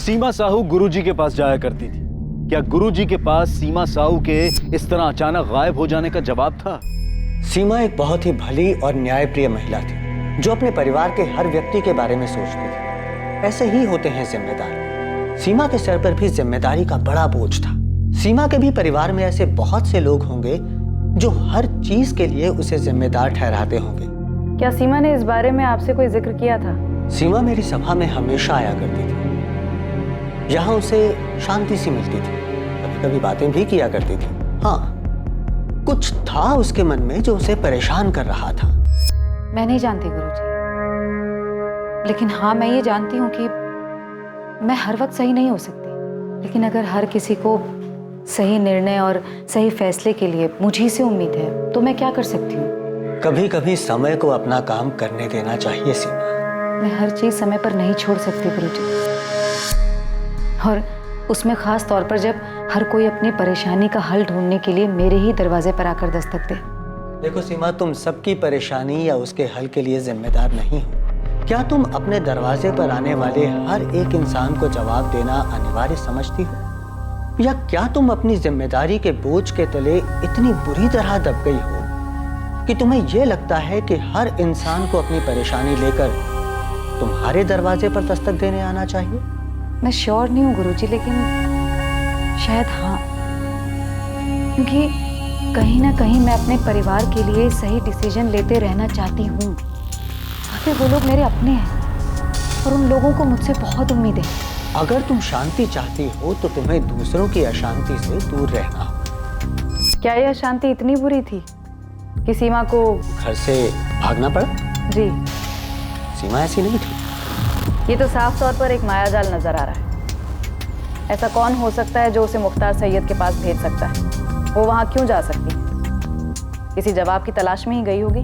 सीमा साहू गुरुजी के पास जाया करती थी। क्या गुरुजी के पास सीमा साहू के इस तरह अचानक गायब हो जाने का जवाब था? सीमा एक बहुत ही भली और न्यायप्रिय महिला थी जो अपने परिवार के हर व्यक्ति के बारे में सोचती थी। ऐसे ही होते हैं जिम्मेदार। सीमा के सर पर भी जिम्मेदारी का बड़ा बोझ था। सीमा के भी परिवार में ऐसे बहुत से लोग होंगे जो हर चीज के लिए उसे जिम्मेदार ठहराते होंगे। क्या सीमा ने इस बारे में आपसे कोई जिक्र किया था? सीमा मेरी सभा में हमेशा आया करती थी। यहाँ उसे शांति सी मिलती थी, कभी कभी बातें भी किया करती थी। हाँ, कुछ था उसके मन में जो उसे परेशान कर रहा था। मैं नहीं जानती गुरुजी, लेकिन हाँ मैं ये जानती हूँ कि मैं हर वक्त सही नहीं हो सकती। लेकिन अगर हर किसी को सही निर्णय और सही फैसले के लिए मुझी से उम्मीद है तो मैं क्या कर सकती हूँ? कभी कभी समय को अपना काम करने देना चाहिए सीमा। मैं हर चीज समय पर नहीं छोड़ सकती गुरुजी, और उसमें खास तौर पर जब हर कोई अपनी परेशानी का हल ढूंढने के लिए मेरे ही दरवाजे पर आकर दस्तक दे। देखो सीमा, तुम सबकी परेशानी या उसके हल के लिए जिम्मेदार नहीं हो। क्या तुम अपने दरवाजे पर आने वाले हर एक इंसान को जवाब देना अनिवार्य समझती हो? या क्या तुम अपनी जिम्मेदारी के बोझ के तले इतनी बुरी तरह दब गई हो कि तुम्हें यह लगता है कि हर इंसान को अपनी परेशानी लेकर तुम्हारे दरवाजे पर दस्तक देने आना चाहिए? मैं श्योर नहीं हूँ गुरुजी, लेकिन शायद हाँ, क्योंकि कहीं ना कहीं मैं अपने परिवार के लिए सही डिसीजन लेते रहना चाहती हूँ। आखिर वो लोग मेरे अपने हैं और उन लोगों को मुझसे बहुत उम्मीद है। अगर तुम शांति चाहती हो तो तुम्हें दूसरों की अशांति से दूर रहना होगा। क्या यह अशांति इतनी बुरी थी कि सीमा को घर से भागना पड़ा? जी, सीमा ऐसी नहीं थी। ये तो साफ तौर पर एक मायाजाल नजर आ रहा है। ऐसा कौन हो सकता है जो उसे मुख्तार सैयद के पास भेज सकता है? वो वहां क्यों जा सकती? किसी जवाब की तलाश में ही गई होगी,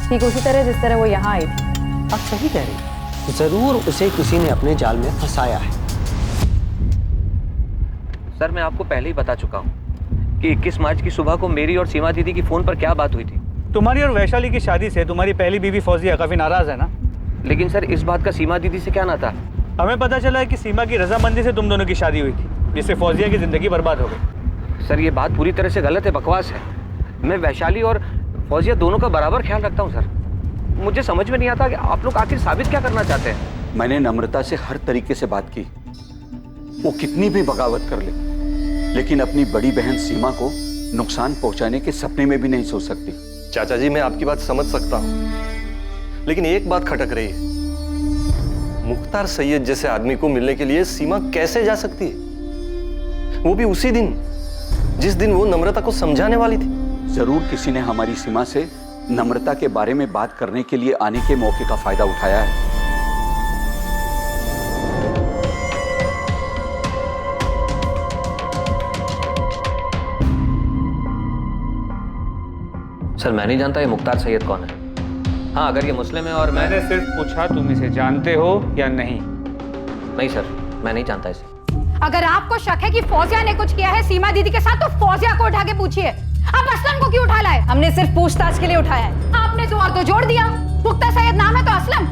ठीक उसी तरह जिस तरह वो यहाँ आई थी। आप सही कह रही हैं। जरूर उसे किसी ने अपने जाल में फंसाया है। सर, मैं आपको पहले ही बता चुका हूँ कि 21 मार्च की सुबह को मेरी और सीमा दीदी की फोन पर क्या बात हुई थी। तुम्हारी और वैशाली की शादी से तुम्हारी पहली बीवी फौजिया काफी नाराज है ना? लेकिन सर, इस बात का सीमा दीदी से क्या नाता? हमें पता चला है कि सीमा की रजामंदी से तुम दोनों की शादी हुई थी, जिससे फौजिया की जिंदगी बर्बाद हो गई। सर, ये बात पूरी तरह से गलत है, बकवास है। मैं वैशाली और फौजिया दोनों का बराबर ख्याल रखता हूँ सर। मुझे समझ में नहीं आता कि आप लोग आखिर साबित क्या करना चाहते हैं। मैंने नम्रता से हर तरीके से बात की, वो कितनी भी बगावत कर ले, लेकिन अपनी बड़ी बहन सीमा को नुकसान पहुंचाने के सपने में भी नहीं सोच सकती। चाचा जी, मैं आपकी बात समझ सकता हूं, लेकिन एक बात खटक रही है। मुख्तार सैयद जैसे आदमी को मिलने के लिए सीमा कैसे जा सकती है, वो भी उसी दिन जिस दिन वो नम्रता को समझाने वाली थी। जरूर किसी ने हमारी सीमा से नम्रता के बारे में बात करने के लिए आने के मौके का फायदा उठाया है। सर, मैं नहीं जानता ये मुख्तार सैयद कौन है। हाँ, अगर ये मुस्लिम है और मैंने सिर्फ पूछा तुम इसे जानते हो या नहीं? नहीं सर, मैं नहीं जानता इसे। अगर आपको शक है कि फौजिया ने कुछ किया है सीमा दीदी के साथ, तो फौजिया को उठा के पूछिए। आप असलम को क्यों उठा लाए? हमने सिर्फ पूछताछ के लिए उठाया है। आपने तो और तो जोड़ दिया। मुख्तार सैयद नाम है तो असलम।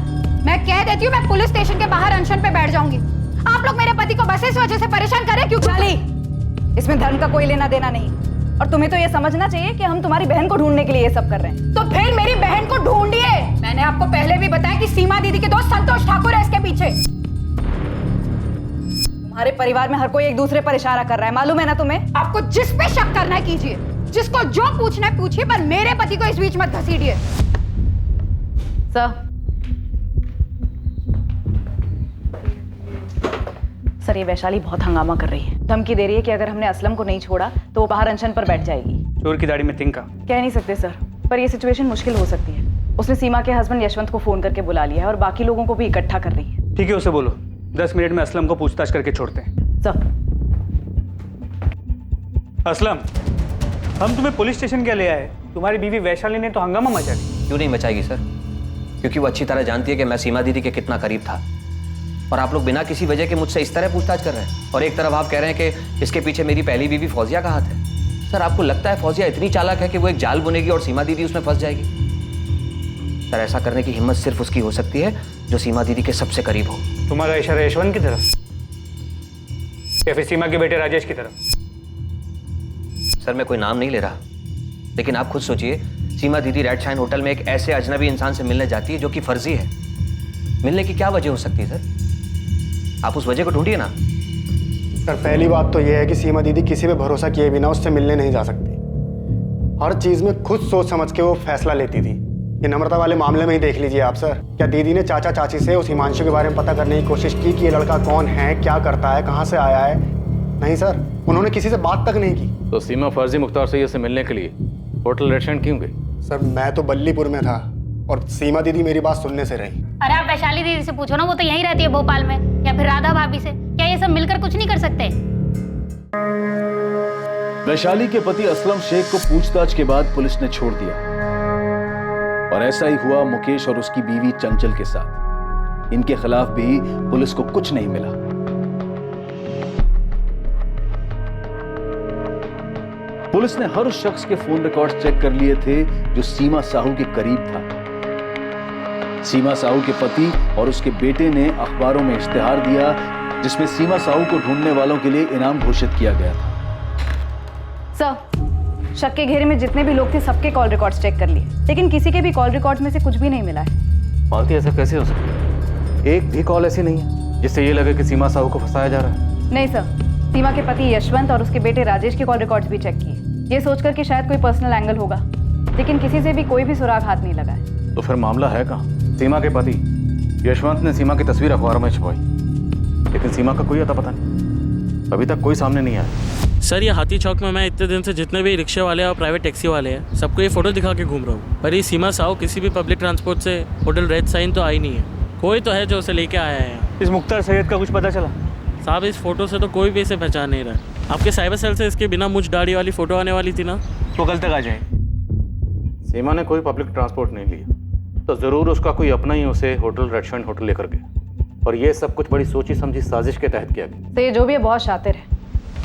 मैं कह देती हूँ, मैं पुलिस स्टेशन के बाहर अनशन पे बैठ जाऊंगी। आप लोग मेरे पति को बस इस वजह से परेशान करें क्यों? चाली, इसमें धर्म का कोई लेना देना नहीं, और तुम्हें तो ये समझना चाहिए कि हम तुम्हारी बहन को ढूंढने के लिए ये सब कर रहे हैं। तो फिर मेरी बहन को ढूंढिए। मैंने आपको पहले भी बताया कि सीमा दीदी के दोस्त संतोष ठाकुर है इसके पीछे। तुम्हारे परिवार में हर कोई एक दूसरे पर इशारा कर रहा है, मालूम है ना तुम्हें? आपको जिस पे शक करना है कीजिए, जिसको जो पूछना है पूछिए, पर मेरे पति को इस बीच मत घसीटिए। सर, ये वैशाली बहुत हंगामा कर रही है। धमकी दे रही है कि अगर हमने असलम को नहीं छोड़ा तो वो बाहर अनशन पर बैठ जाएगी। चोर की दाढ़ी में तिनका। कह नहीं सकते सर, पर ये सिचुएशन मुश्किल हो सकती है। उसने सीमा के हस्बैंड यशवंत को फोन करके बुला लिया है और बाकी लोगों को भी इकट्ठा कर रही है। ठीक है, उसे बोलो 10 मिनट में असलम को पूछताछ करके छोड़ते हैं। सर, असलम, हम तुम्हें पुलिस स्टेशन क्या ले आए? तुम्हारी बीवी वैशाली ने तो हंगामा मचा दिया। क्यों नहीं मचाएगी सर? क्योंकि वो अच्छी तरह जानती है कि मैं सीमा दीदी के कितना करीब था, और आप लोग बिना किसी वजह के मुझसे इस तरह पूछताछ कर रहे हैं। और एक तरफ आप कह रहे हैं कि इसके पीछे मेरी पहली बीवी फौजिया का हाथ है। सर, आपको लगता है फौजिया इतनी चालाक है कि वो एक जाल बुनेगी और सीमा दीदी उसमें फंस जाएगी? सर, ऐसा करने की हिम्मत सिर्फ उसकी हो सकती है जो सीमा दीदी के सबसे करीब हो। तुम्हारा इशारा यशवंत की तरफ? या फिर सीमा के बेटे राजेश की तरफ? सर मैं कोई नाम नहीं ले रहा, लेकिन आप खुद सोचिए, सीमा दीदी रेड शाइन होटल में एक ऐसे अजनबी इंसान से मिलने जाती है जो कि फर्जी है। मिलने की क्या वजह हो सकती है सर? आप उस वजह को ढूंढिए ना। सर पहली बात तो यह है कि सीमा दीदी किसी पे भरोसा किए बिना उससे मिलने नहीं जा सकती। हर चीज में खुद सोच समझ के वो फैसला लेती थी। ये नम्रता वाले मामले में ही देख लीजिए आप सर। क्या दीदी ने चाचा चाची से उस हिमांशु के बारे में पता करने की कोशिश की कि ये लड़का कौन है, क्या करता है, कहाँ से आया है? नहीं सर, उन्होंने किसी से बात तक नहीं की। तो सीमा फर्जी मुख्तार सैयद से मिलने के लिए होटल रेस्टोरेंट क्यों गई? सर मैं तो बल्लीपुर में था और सीमा दीदी मेरी बात सुनने से रही। अरे आप वैशाली दीदी से पूछो ना, वो तो यहीं रहती है भोपाल में, या फिर राधा भाभी से। क्या ये सब मिलकर कुछ नहीं कर सकते? वैशाली के पति असलम शेख को पूछताछ के बाद पुलिस ने छोड़ दिया और ऐसा ही हुआ मुकेश और उसकी बीवी चंचल के साथ। इनके खिलाफ भी पुलिस को कुछ नहीं मिला। पुलिस ने हर उस शख्स के फोन रिकॉर्ड्स चेक कर लिए थे जो सीमा साहू के करीब था। सीमा साहू के पति और उसके बेटे ने अखबारों में इश्तिहार दिया जिसमें सीमा साहू को ढूंढने वालों के लिए इनाम घोषित किया गया था। सर, शक के घेरे में जितने भी लोग थे सबके कॉल रिकॉर्ड्स चेक कर लिए, लेकिन किसी के भी कॉल रिकॉर्ड्स में से कुछ भी नहीं मिला है। मालती, ऐसा कैसे हो सकता है? एक भी कॉल ऐसी नहीं है जिससे ये लगे कि सीमा साहू को फंसाया जा रहा है। नहीं सर, सीमा के पति यशवंत और उसके बेटे राजेश के कॉल रिकॉर्ड्स भी चेक किए, ये सोचकर कि शायद कोई पर्सनल एंगल होगा, लेकिन किसी से भी कोई भी सुराग हाथ नहीं लगा है। तो फिर मामला है कहाँ? सीमा के पति यशवंत ने सीमा की तस्वीर अखबार में छपवाई, लेकिन सीमा का कोई अता पता नहीं, अभी तक कोई सामने नहीं आया। सर ये हाथी चौक में मैं इतने दिन से जितने भी रिक्शे वाले और प्राइवेट टैक्सी वाले हैं सबको ये फोटो दिखा के घूम रहा हूँ, पर ये सीमा साहू किसी भी पब्लिक ट्रांसपोर्ट से होटल रेड साइन तो आई नहीं है। कोई तो है जो उसे लेके आया है यहाँ। इस मुख्तार सैयद का कुछ पता चला? साहब इस फोटो से तो कोई भी इसे पहचान नहीं रहा। आपके साइबर सेल से इसके बिना मुझ दाढ़ी वाली फोटो आने वाली थी ना, तो कल तक आ जाए। सीमा ने कोई पब्लिक ट्रांसपोर्ट नहीं लिया तो जरूर उसका कोई अपना ही उसे होटल रेड शाइन होटल लेकर गया, और ये सब कुछ बड़ी सोची समझी साजिश के तहत किया गया। तो ये जो भी है बहुत शातिर है,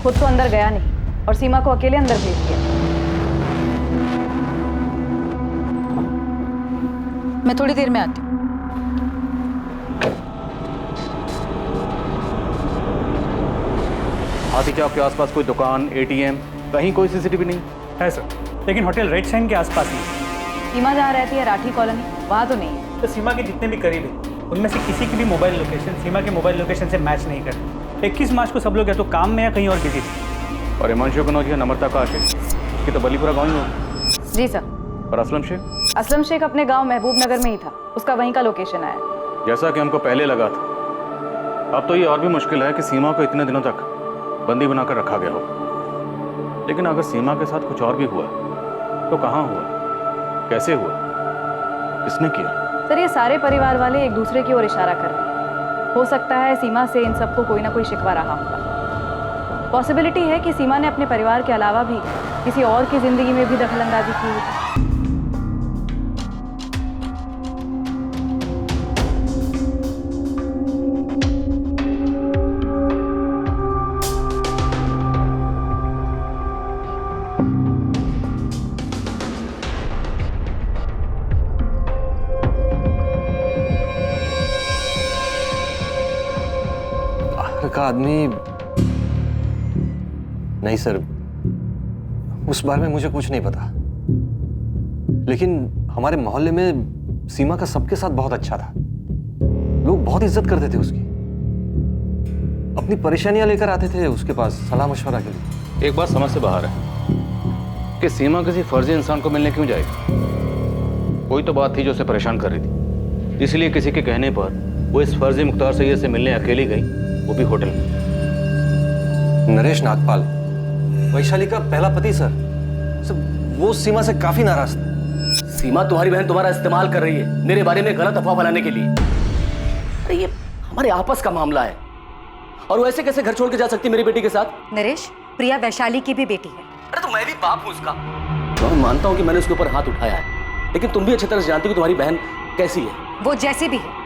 खुद तो अंदर गया नहीं और सीमा को अकेले अंदर भेज दिया। मैं थोड़ी देर में आती हूँ। हाथी चौक के आसपास कोई दुकान, एटीएम, कहीं कोई सीसीटीवी नहीं है सर, लेकिन होटल रेड शाइन के आसपास नहीं। सीमा जहाँ रहती है राठी कॉलोनी, वहाँ तो नहीं है। तो सीमा के जितने भी करीब है उनमें से किसी की भी मोबाइल लोकेशन सीमा के मोबाइल लोकेशन से मैच नहीं करती। 21 मार्च को सब लोग या तो काम में या कहीं और बिजी थे। और हिमांशु कनौज या नम्रता का आशिक, इसकी तो बलीपुरा गाँव ही होगा। जी सर। और असलम शेख? असलम शेख अपने गांव महबूब नगर में ही था, उसका वहीं का लोकेशन आया। जैसा कि हमको पहले लगा था, अब तो ये और भी मुश्किल है कि सीमा को इतने दिनों तक बंदी बनाकर रखा गया हो। लेकिन अगर सीमा के साथ कुछ और भी हुआ तो कहाँ हुआ, कैसे हुआ, किसने किया? सर ये सारे परिवार वाले एक दूसरे की ओर इशारा कर रहे हैं। हो सकता है सीमा से इन सबको कोई ना कोई शिकवा रहा होगा। पॉसिबिलिटी है कि सीमा ने अपने परिवार के अलावा भी किसी और की जिंदगी में भी दखलंदाजी की है। का आदमी नहीं सर, उस बारे में मुझे कुछ नहीं पता, लेकिन हमारे मोहल्ले में सीमा का सबके साथ बहुत अच्छा था। लोग बहुत इज्जत करते थे उसकी, अपनी परेशानियां लेकर आते थे उसके पास सलाह मशवरा के लिए। एक बात समझ से बाहर है कि सीमा किसी फर्जी इंसान को मिलने क्यों जाएगी। कोई तो बात थी जो उसे परेशान कर रही थी, इसलिए किसी के कहने पर वो इस फर्जी मुख्तार सैयद से मिलने अकेली गई, वो भी होटल में। नरेश नागपाल, वैशाली का पहला पति सर, वो सीमा से काफी नाराज था। सीमा तुम्हारी बहन तुम्हारा इस्तेमाल कर रही है मेरे बारे में गलत अफवाह बनाने के लिए। अरे ये हमारे आपस का मामला है, और वो ऐसे कैसे घर छोड़ के जा सकती मेरी बेटी के साथ? नरेश, प्रिया वैशाली की भी बेटी है। अरे तो मैं भी बाप हूं उसका। तो मैं मानता हूं कि मैंने उसके ऊपर हाथ उठाया है, लेकिन तुम भी अच्छी तरह से जानती हो कि तुम्हारी बहन कैसी है। वो जैसी भी है,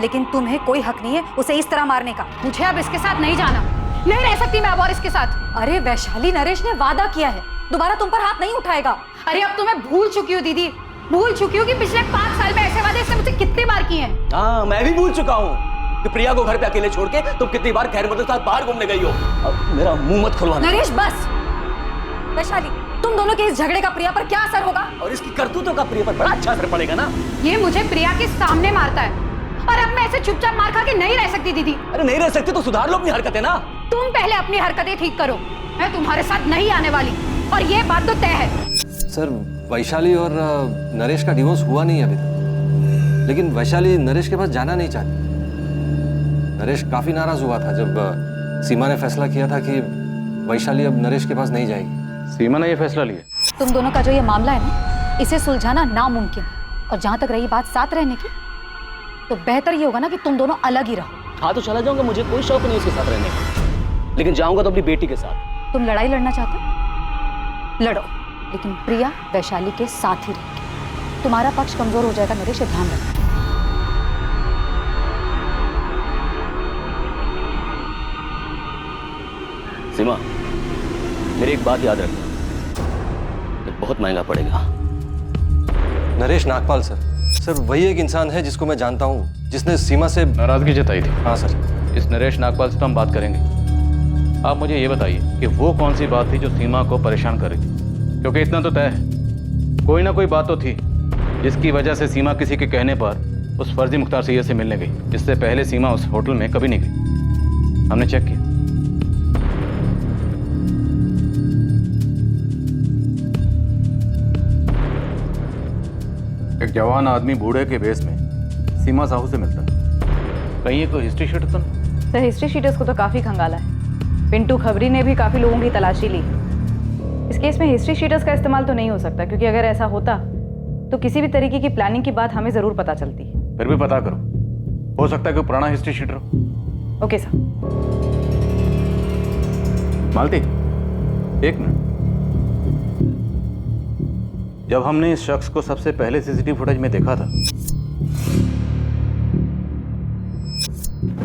लेकिन तुम्हें कोई हक नहीं है उसे इस तरह मारने का। मुझे अब इसके साथ नहीं जाना, नहीं रह सकती मैं अब और इसके साथ। अरे वैशाली, नरेश ने वादा किया है दोबारा तुम पर हाथ नहीं उठाएगा। अरे अब तो मैं भूल चुकी हूँ दीदी, भूल चुकी हूँ कि पिछले 5 साल में ऐसे वादे इसने मुझसे कितनी बार किए हैं। हाँ मैं भी भूल चुका हूँ, कि प्रिया को घर पे अकेले छोड़ के तुम कितनी बार खैर मदद के साथ बाहर घूमने गई हो। अब मेरा मुंह मत खुलवाना। नरेश बस। वैशाली, तुम दोनों के इस झगड़े का प्रिया पर क्या असर होगा? और इसकी करतूतों का प्रिया पर बड़ा अच्छा असर पड़ेगा ना। ये मुझे प्रिया के सामने मारता है और अब मैं ऐसे चुपचाप मार खा के नहीं रह सकती दीदी। अरे नहीं रह सकती तो सुधार लो अपनी हरकतें ना। तुम पहले अपनी हरकतें ठीक करो, मैं तुम्हारे साथ नहीं आने वाली और ये बात तो तय है। सर, वैशाली और नरेश का डिवोर्स हुआ नहीं अभी तक, लेकिन वैशाली नरेश के पास जाना नहीं चाहती। नरेश काफी नाराज हुआ था जब सीमा ने फैसला किया था कि वैशाली अब नरेश के पास नहीं जाएगी। सीमा ने ये फैसला लिया। तुम दोनों का जो ये मामला है ना, इसे सुलझाना नामुमकिन। और जहां तक रही बात साथ रहने की, तो बेहतर ये होगा ना कि तुम दोनों अलग ही रहो। हाँ तो चला जाऊंगा, मुझे कोई शौक नहीं उसके साथ रहने का, लेकिन जाऊंगा तो अपनी बेटी के साथ। तुम लड़ाई लड़ना चाहते हो? लड़ो, लेकिन प्रिया वैशाली के साथ ही रहेगी। तुम्हारा पक्ष कमजोर हो जाएगा नरेश, ये ध्यान रखना। सीमा, मेरी एक बात याद रखना, ये बहुत महंगा पड़ेगा। नरेश नागपाल सर वही एक इंसान है जिसको मैं जानता हूँ, जिसने सीमा से नाराजगी जताई थी। हाँ सर। इस नरेश नागपाल से तो हम बात करेंगे। आप मुझे ये बताइए कि वो कौन सी बात थी जो सीमा को परेशान कर रही थी, क्योंकि इतना तो तय है कोई ना कोई बात तो थी जिसकी वजह से सीमा किसी के कहने पर उस फर्जी मुख्तार सैयद से मिलने गई। इससे पहले सीमा उस होटल में कभी नहीं गई, हमने चेक किया। एक जवान आदमी बूढ़े के भेष में सीमा साहू से मिलता है। कहीं ये कोई हिस्ट्री शीटर तो नहीं? सर, हिस्ट्री शीटर्स को तो काफी खंगाला है। पिंटू खबरी ने भी काफी लोगों की तलाशी ली। इस केस में हिस्ट्री शीटर्स का इस्तेमाल तो नहीं हो सकता, क्योंकि अगर ऐसा होता तो किसी भी तरीके की प्लानिंग की बात हमें जरूर पता चलती है। फिर भी पता करो, हो सकता है कि पुराना हिस्ट्री शीटर हो। Okay sir. मालती, एक मिनट। जब हमने इस शख्स को सबसे पहले सीसीटीवी फुटेज में देखा था,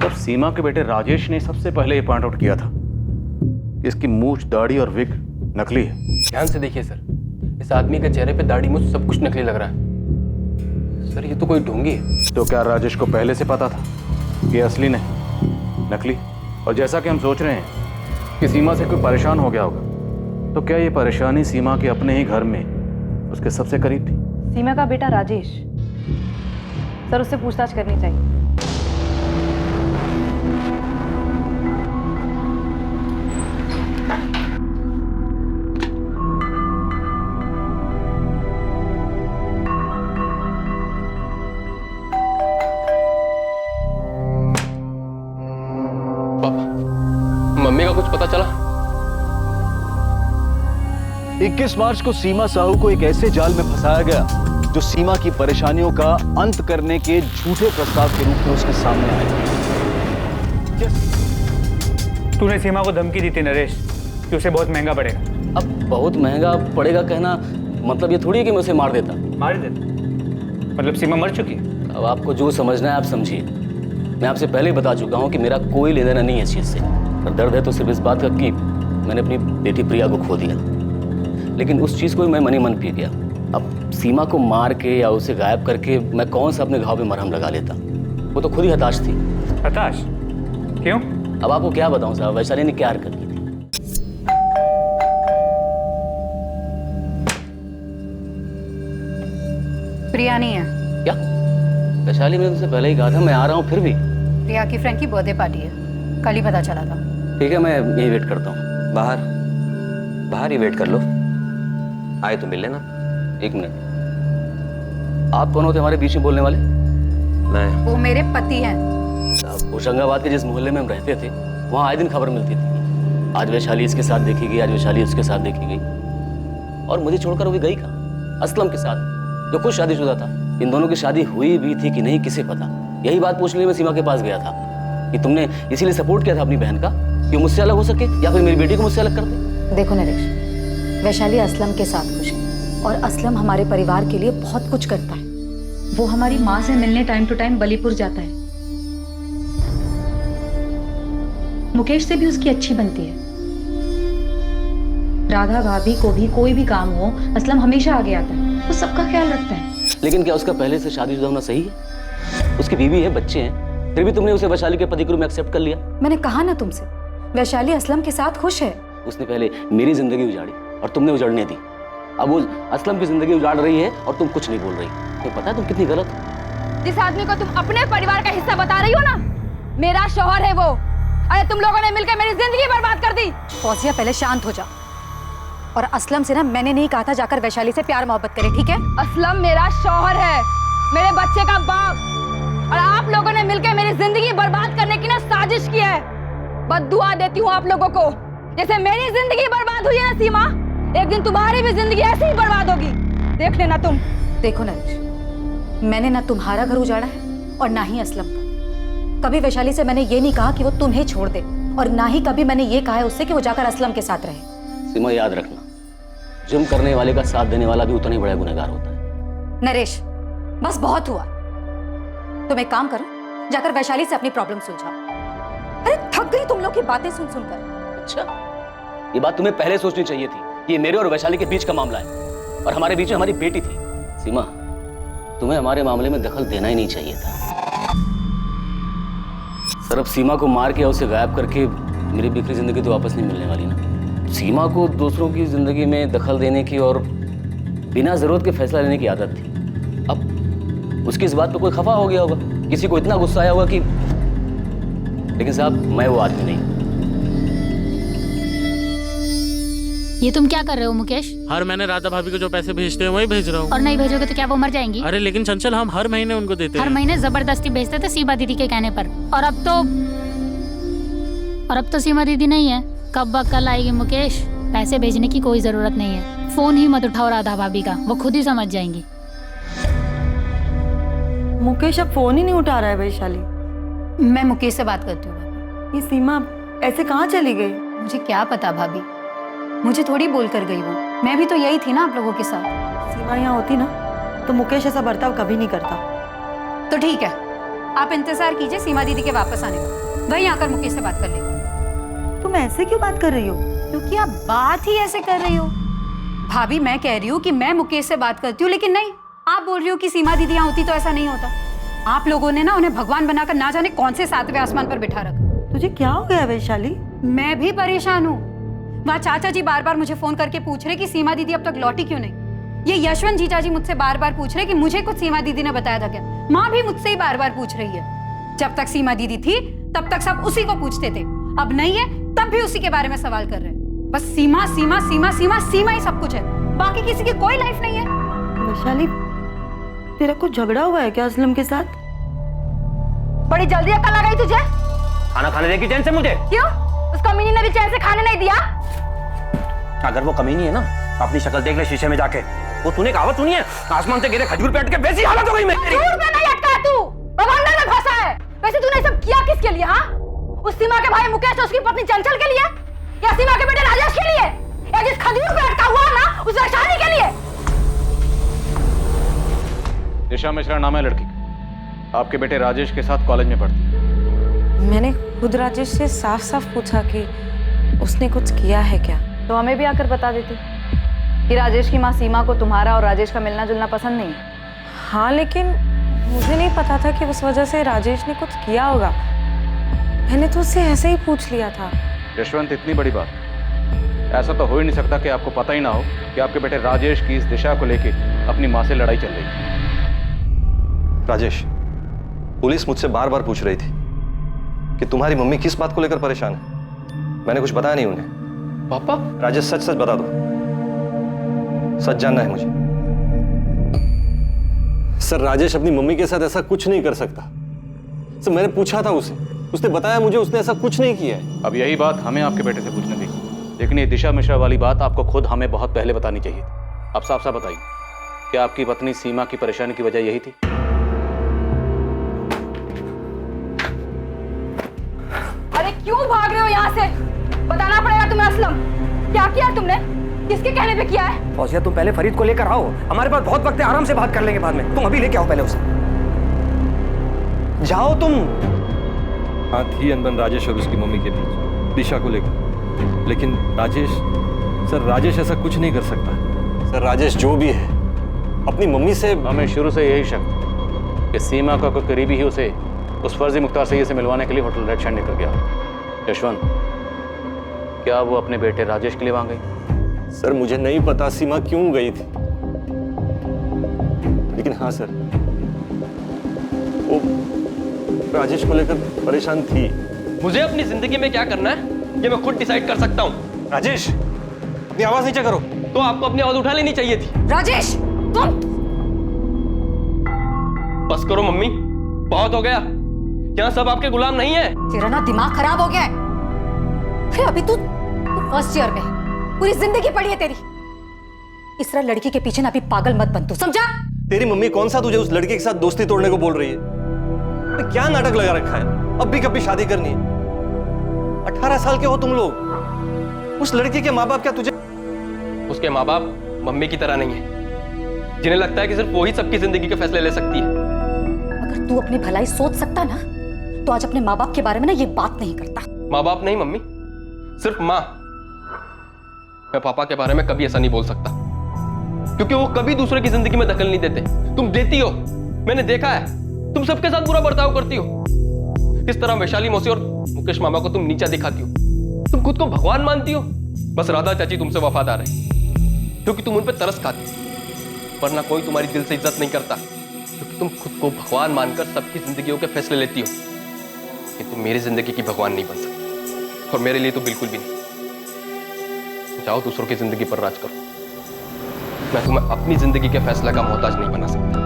तब सीमा के बेटे राजेश ने सबसे पहले ये पॉइंट आउट किया था कि इसकी मूछ, दाढ़ी और विग नकली है। ध्यान से देखिए सर, इस आदमी के चेहरे पे दाढ़ी मूछ सब कुछ नकली लग रहा है। सर, ये तो कोई ढोंगी है। तो क्या राजेश को पहले से पता था कि असली नहीं, नकली? और जैसा कि हम सोच रहे हैं कि सीमा से कोई परेशान हो गया होगा, तो क्या ये परेशानी सीमा के अपने ही घर में उसके सबसे करीब थी? सीमा का बेटा राजेश, सर उससे पूछताछ करनी चाहिए। मम्मी का कुछ पता चला? 21 मार्च को सीमा साहू को एक ऐसे जाल में फंसाया गया जो सीमा की परेशानियों का अंत करने के झूठे प्रस्ताव के रूप में उसके सामने आया। तूने सीमा को धमकी दी थी नरेश कि उसे बहुत महंगा पड़ेगा। अब बहुत महंगा पड़ेगा कहना मतलब ये थोड़ी है कि मैं उसे मार देता। मार देता? मतलब सीमा मर चुकी है? अब आपको जो समझना है आप समझिए। मैं आपसे पहले ही बता चुका हूँ कि मेरा कोई लेना देना नहीं है इस चीज़ से। पर दर्द है तो सिर्फ इस बात का कि मैंने अपनी बेटी प्रिया को खो दिया, लेकिन उस चीज़ को मैं मन ही मन पी गया। अब सीमा को मार के या उसे गायब करके मैं कौन सा अपने घाव पे मरहम लगा लेता? वो तो खुद ही हताश थी। हताश? क्यों? अब आपको क्या बताऊं साहब, वैशाली ने क्या हरकत की थी। प्रिया नहीं है। क्या? वैशाली, मैंने तुमसे पहले ही कहा था मैं आ रहा हूँ, फिर भी? प्रिया की फ्रेंड की बर्थडे पार्टी है, कल ही पता चला था। ठीक है, मैं यही वेट करता हूँ। बाहर ही वेट कर लो, आए तो मिल लेना। एक मिनट, आप कौन होते हमारे बीच में बोलने वाले? मैं वो मेरे पति हैं। होशंगाबाद के जिस मोहल्ले में हम रहते थे वहाँ आए दिन खबर मिलती थी, आज वैशाली इसके साथ देखी गई, आज वैशाली उसके साथ देखी गई, और मुझे छोड़कर वो भी गई कहाँ? असलम के साथ, जो खुद शादीशुदा था। इन दोनों की शादी हुई भी थी कि नहीं किसे पता। यही बात पूछने मैं सीमा के पास गया था कि तुमने इसीलिए सपोर्ट किया था अपनी बहन का कि मुझसे अलग हो सके या फिर मेरी बेटी को मुझसे अलग कर दे। देखो नरेश, वैशाली असलम के साथ खुश है और असलम हमारे परिवार के लिए बहुत कुछ करता है। वो हमारी माँ से मिलने टाइम टू टाइम बलीपुर जाता है। मुकेश से भी उसकी अच्छी बनती है। राधा भाभी को भी कोई भी काम हो, असलम हमेशा आगे आता है, वो सबका ख्याल रखता है। लेकिन क्या उसका पहले से शादीशुदा होना सही है? उसकी बीवी है, बच्चे हैं, फिर भी तुमने उसे वैशाली के पति के रूप में एक्सेप्ट कर लिया। मैंने कहा ना तुमसे, वैशाली असलम के साथ खुश है। उसने पहले मेरी जिंदगी उजाड़ी और तुमने उजड़ने दी। अब वो असलम की जिंदगी उजाड़ रही है और तुम कुछ नहीं बोल रही। तुम्हें पता है तुम कितनी गलत हो। जिस आदमी को तुम अपने परिवार का हिस्सा बता रही हो ना, मेरा शौहर है वो। अरे तुम लोगों ने मिलकर मेरी जिंदगी बर्बाद कर दी। फौजिया पहले शांत हो जा। और असलम से ना मैंने नहीं कहा था जाकर वैशाली से प्यार मोहब्बत करे, ठीक है? असलम मेरा शौहर है, मेरे बच्चे का बाप। और आप लोगों ने मिलकर मेरी जिंदगी बर्बाद करने की ना साजिश की है। बद्दुआ देती हूँ आप लोगों को। जैसे मेरी जिंदगी बर्बाद हुई है ना सीमा, एक दिन तुम्हारी भी जिंदगी ऐसे ही बर्बाद होगी, देख लेना तुम। देखो नरेश, मैंने ना तुम्हारा घर उजाड़ा है और ना ही असलम का। कभी वैशाली से मैंने ये नहीं कहा कि वो तुम्हें छोड़ दे, और ना ही कभी मैंने ये कहा है उससे कि वो जाकर असलम के साथ रहे। सीमा, याद रखना, जुर्म करने वाले का साथ देने वाला भी उतना ही बड़ा गुनहगार होता है। नरेश, बस बहुत हुआ। तुम एक काम करो, जाकर वैशाली से अपनी प्रॉब्लम सुलझाओ। अरे थक गई तुम लोग की बातें सुन सुनकर। अच्छा, ये बात तुम्हें पहले सोचनी चाहिए थी। ये मेरे और वैशाली के बीच का मामला है और हमारे बीच में हमारी बेटी थी। सीमा, तुम्हें हमारे मामले में दखल देना ही नहीं चाहिए था। सर, अब सीमा को मार के या उसे गायब करके मेरी बिखरी जिंदगी तो वापस नहीं मिलने वाली ना। सीमा को दूसरों की जिंदगी में दखल देने की और बिना जरूरत के फैसला लेने की आदत थी। अब उसकी इस बात पे कोई खफा हो गया होगा, किसी को इतना गुस्सा आया होगा कि, लेकिन साहब मैं वो आदमी नहीं। ये तुम क्या कर रहे हो मुकेश? हर महीने राधा भाभी को जो पैसे भेजते हैं वही भेज रहा हूँ। और नहीं भेजोगे तो क्या वो मर जाएंगी? अरे लेकिन चंचल, हम हर महीने उनको देते हर हैं। महीने जबरदस्ती भेजते थे सीमा दीदी के कहने पर, और अब तो सीमा दीदी नहीं है। कब वक्त कल आएगी मुकेश, पैसे भेजने की कोई जरूरत नहीं है। फोन ही मत उठाओ राधा भाभी का, वो खुद ही समझ जाएंगी। मुकेश अब फोन ही नहीं उठा रहा है वैशाली। मैं मुकेश से बात करती हूँ। ये सीमा ऐसे कहाँ चली गई? मुझे क्या पता भाभी, मुझे थोड़ी बोल कर गई वो। मैं भी तो यही थी ना आप लोगों के साथ। सीमा यहाँ होती ना तो मुकेश ऐसा बर्ताव कभी नहीं करता। तो ठीक है, आप इंतजार कीजिए सीमा दीदी के वापस आने का, वहीं आकर मुकेश से बात कर लेंगे। तुम ऐसे क्यों बात कर रही हो? क्योंकि आप बात ही ऐसे कर रही हो। भाभी, मैं कह रही हूँ कि मैं मुकेश से बात करती हूँ, लेकिन नहीं, आप बोल रही हो कि सीमा दीदी यहाँ होती तो ऐसा नहीं होता। आप लोगों ने ना उन्हें भगवान बनाकर ना जाने कौन से 7वें आसमान पर बिठा रखा। तुझे क्या हो गया वैशाली? मैं भी परेशान हूँ। वहाँ चाचा जी बार बार मुझे फोन करके पूछ रहे कि सीमा दीदी अब तक लौटी क्यों नहीं। ये यशवंत जीजा जी मुझसे बार बार पूछ रहे कि मुझे कुछ सीमा दीदी ने बताया था क्या। माँ भी मुझसे ही बार बार पूछ रही है। जब तक सीमा दीदी थी तब तक सब उसी को पूछते थे, अब नहीं है तब भी उसी के बारे में सवाल कर रहे हैं। बस सीमा सीमा सीमा सीमा सीमा ही सब कुछ है, बाकी किसी की कोई लाइफ नहीं है। वैशाली, तेरा कुछ झगड़ा हुआ है क्या असलम के साथ? बड़ी जल्दी अकल आ गई तुझे? खाना खाने देगी चैन से मुझे? क्यों? उस कमीनी ने भी चैन से खाने नहीं दिया? अगर वो कमीनी है ना, अपनी शक्ल देख ले शीशे में जाके। वो तूने कहावत सुनी है, आसमान से गिरे खजूर पे अटके वैसी हालत हो गई मेरी। खजूर पे नहीं अटका तू, बवंडर में फंसा है। वैसे तूने सब किया किसके लिए? हाँ, उस सीमा के भाई मुकेश और उसकी पत्नी चंचल के लिए, या सीमा के बेटे राजेश के लिए, या जिस खजूर पे अटका हुआ ना उस वैशाली के लिए? दिशा मिश्रा नाम है लड़की का, आपके बेटे राजेश के साथ कॉलेज में पढ़ती है। मैंने खुद राजेश से साफ साफ पूछा कि उसने कुछ किया है क्या, तो हमें भी आकर बता देती कि राजेश की माँ सीमा को तुम्हारा और राजेश का मिलना जुलना पसंद नहीं है। हाँ, लेकिन मुझे नहीं पता था कि उस वजह से राजेश ने कुछ किया होगा। मैंने तो उससे ऐसे ही पूछ लिया था। यशवंत, इतनी बड़ी बात, ऐसा तो हो ही नहीं सकता कि आपको पता ही ना हो कि आपके बेटे राजेश की इस दिशा को लेके अपनी माँ से लड़ाई चल रही है। राजेश, पुलिस मुझसे बार बार पूछ रही थी कि तुम्हारी मम्मी किस बात को लेकर परेशान है। मैंने कुछ बताया नहीं उन्हें। पापा? राजेश, सच सच बता दो, सच जानना है मुझे। सर, राजेश अपनी मम्मी के साथ ऐसा कुछ नहीं कर सकता। सर, मैंने पूछा था उसे, उसने बताया मुझे उसने ऐसा कुछ नहीं किया है। अब यही बात हमें आपके बेटे से पूछने थी, लेकिन ये दिशा मिश्रा वाली बात आपको खुद हमें बहुत पहले बतानी चाहिए थी। अब साफ साफ बताइए, क्या आपकी पत्नी सीमा की परेशानी की वजह यही थी? अरे क्यों भाग रहे हो यहाँ से? बताना पड़ेगा तुम्हें। असलम, क्या किया तुमने? किसके कहने पे किया है? फौजिया, तुम पहले फरीद को लेकर आओ, हमारे पास बहुत वक्त है, आराम से बात कर लेंगे बाद में। तुम अभी लेके आओ पहले उसे। जाओ तुम। हाँ, थी अनबन राजेश और उसकी मम्मी के बीच दिशा को लेकर, लेकिन राजेश ऐसा कुछ नहीं कर सकता। सर, राजेश जो भी है अपनी मम्मी से, हमें शुरू से यही शक कि सीमा का कोई करीबी ही उसे उस फर्जी मुख्तार सैयद से मिलवाने के लिए होटल रेड शाइन निकल गया। यशवंत, क्या वो अपने बेटे राजेश के लिए वहां गई? सर मुझे नहीं पता सीमा क्यों गई थी, लेकिन हाँ सर, वो राजेश को लेकर परेशान थी। मुझे अपनी जिंदगी में क्या करना है ये मैं खुद डिसाइड कर सकता हूँ। राजेश, अपनी आवाज नीचे करो। तो आपको अपनी आवाज उठा लेनी चाहिए थी। राजेश तुम बस करो मम्मी, बहुत हो गया। यहाँ सब आपके गुलाम नहीं है। तेरा ना दिमाग खराब हो गया है। अरे अभी तू फर्स्ट ईयर में है, पूरी जिंदगी पड़ी है तेरी। इस तरह लड़की के पीछे ना अभी पागल मत बन तू, समझा? तेरी मम्मी कौन सा तुझे उस लड़के के साथ दोस्ती तोड़ने को बोल रही है? क्या नाटक लगा रखा है? अब भी कभी शादी करनी है? 18 साल के हो तुम लोग। उस लड़के के माँ बाप क्या तुझे? उसके माँ बाप मम्मी की तरह नहीं है, जिन्हें लगता है कि सिर्फ वो ही सबकी जिंदगी के फैसले ले सकती है। अगर तू अपनी भलाई सोच सकता ना तो आज अपने माँ बाप के बारे में ना ये बात नहीं करता। माँ बाप नहीं मम्मी, सिर्फ माँ। मैं पापा के बारे में कभी ऐसा नहीं बोल सकता, क्योंकि वो कभी दूसरे की जिंदगी में दखल नहीं देते। तुम देती हो, मैंने देखा है। तुम सबके साथ बुरा बर्ताव करती हो। किस तरह वैशाली मौसी और मुकेश मामा को तुम नीचा दिखाती हो। तुम खुद को भगवान मानती हो। बस राधा चाची तुमसे वफादार है क्योंकि तुम उन पर तरस खाती, वरना कोई तुम्हारी दिल से इज्जत नहीं करता, क्योंकि तुम खुद को भगवान मानकर सबकी जिंदगियों के फैसले लेती हो। कि तुम मेरी जिंदगी की भगवान नहीं बन सकती, और मेरे लिए तो बिल्कुल भी नहीं। जाओ दूसरों की जिंदगी पर राज करो। मैं तुम्हें अपनी जिंदगी के फैसले का मोहताज नहीं बना सकता।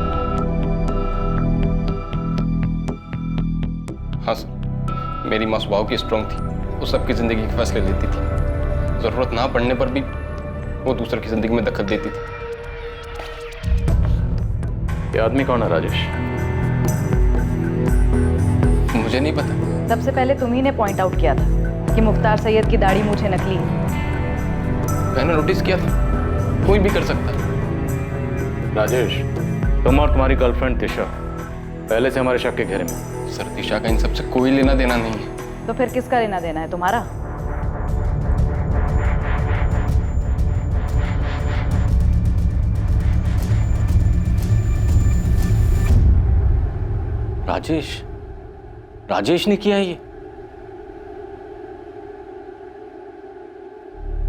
हाँ सर, मेरी माँ स्वभाव की स्ट्रांग थी, वो सबकी जिंदगी के फैसले लेती थी। जरूरत ना पड़ने पर भी वो दूसरे की जिंदगी में दखल देती थी। ये आदमी कौन है राजेश? मुझे नहीं पता। सबसे पहले तुम्ही ने पॉइंट आउट किया था कि मुख्तार सैयद की दाढ़ी मूछें नकली है। मैंने नोटिस किया था, कोई भी कर सकता है। राजेश, तुम और तुम्हारी गर्लफ्रेंड दिशा पहले से हमारे शक के घेरे में। सर, दिशा का इन सबसे कोई लेना देना नहीं है। तो फिर किसका लेना देना है? तुम्हारा? राजेश, राजेश ने किया ये?